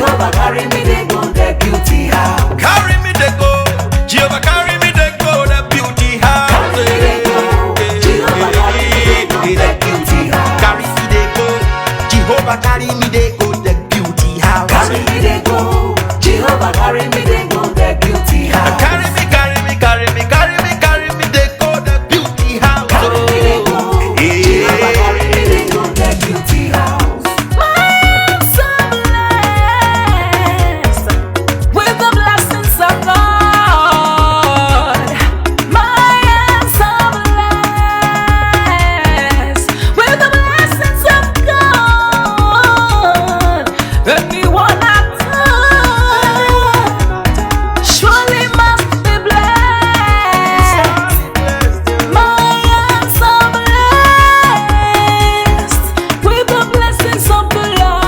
Jehovah carry me, they go the beauty house. Carry me, they go. Jehovah carry me, they go the beauty house. Carry me, they go. Jehovah carry me, they go the beauty house. Carry me, they go. Jehovah carry me, they go the beauty house. Carry me, they go. Jehovah carry me, they go the beauty house. Carry me, carry me, carry me, carry me, carry me, they go the beauty house. Carry me, they go. Jehovah carry me, they go the beauty house. My hands are blessed with the blessings of God. My hands are blessed with the blessings of God. Anyone I touch surely must be blessed. My hands are blessed with the blessings of the Lord.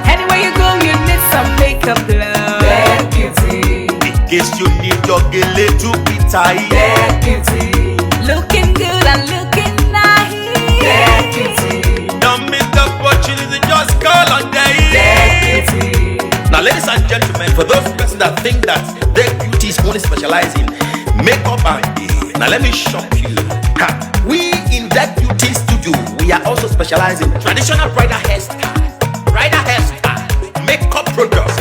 Anywhere you go, you need some makeup, love. That beauty, In case you need your gele to be tied. that beauty, Looking good and looking that nice. beauty, Don't miss the opportunity, just call on that day. beauty. Now, ladies and gentlemen, for those persons that think that their beauty is only specializing makeup and hair, now let me shock you. Ha. We in that beauty studio, we are also specializing traditional bridal hairstyle, makeup products.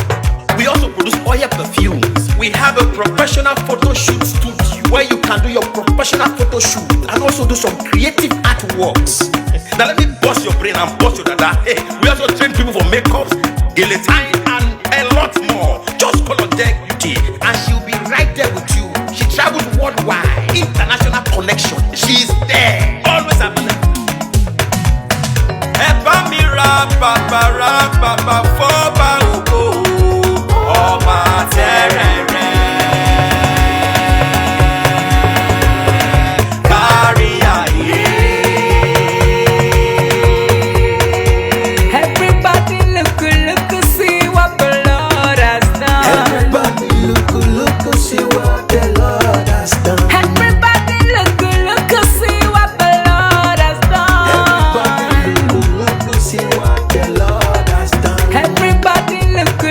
We also produce oil perfumes. We have a professional photo shoot studio where you can do your professional photo shoot and also do some creative artworks. Now let me bust your brain and bust your dada. Hey, we also train people for makeup, gele time, and a lot more. Just call on Deck Beauty and she'll be right there with you. She travels worldwide, international connection. She's there, always available. Eba mi ra papa foba ogo ọba terere kárí ayé. Everybody look, see what the Lord has done. Everybody look, see what the Lord has done. Everybody look, see what the Lord has done. Everybody look, see what the Lord has done. Everybody look,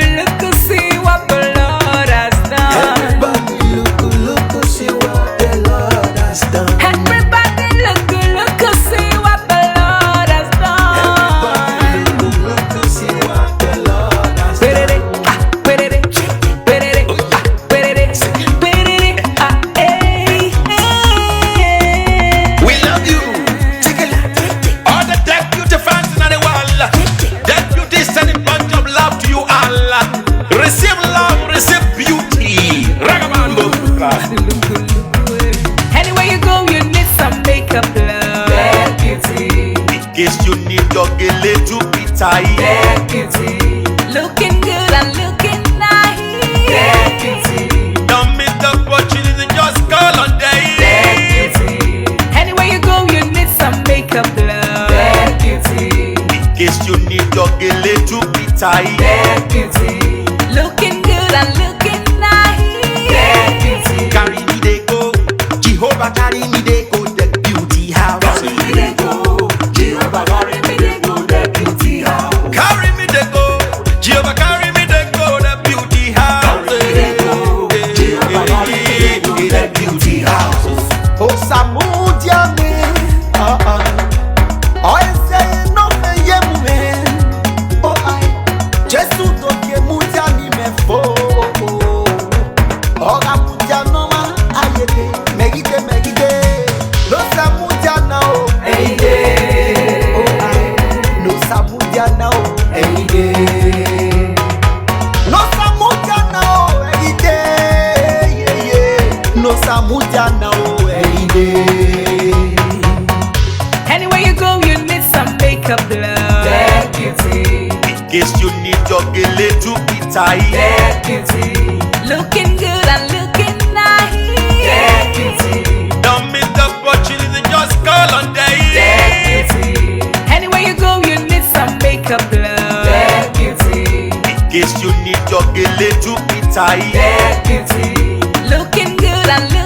see what the Lord has done. Everybody look, see what the Lord has done. Everybody look, see what the Lord has done. Everybody look, see what the Lord has done. We love you. All the Deck Beauty fans in the world. Deck Beauty is sending bunch of love to you all. Receive love, receive beauty. Ragamuffin. Anywhere you go, you need some makeup, love. That beauty, In case you need your gele to be tied. that beauty, Looking good and looking that nice. beauty, Don't miss the opportunity, just call on that day. beauty, Anywhere you go, you need some makeup, love. that beauty, In case you need your gele to be tied. that beauty, Looking good and looking nice. that beauty. Carry me they go, Jehovah carry me they go, the beauty house. Carry me, they go. Jehovah carry me, they go the beauty house. Carry me they go, Jehovah carry me they go, the beauty house. Carry me, they go. Jehovah carry me, they go the beauty house. Oh Samudia me, oh say no me yemu me, oh I, Jesus don't ye mudia ni me fo, oh Samudia no ma ayete, megide, no Samudia now, Any day, oh I, no Samudia now, any day. no Samudia now, every day, no Samudia now, every day. Anywhere you go, you need some makeup, love. That beauty, In case you need your gele to be tied. that beauty, Looking good and looking that nice. beauty, Don't miss the opportunity, just call on day. that beauty, Anywhere you go, you need some makeup, love. that beauty, In case you need your gele to be tied. that beauty, Looking good and looking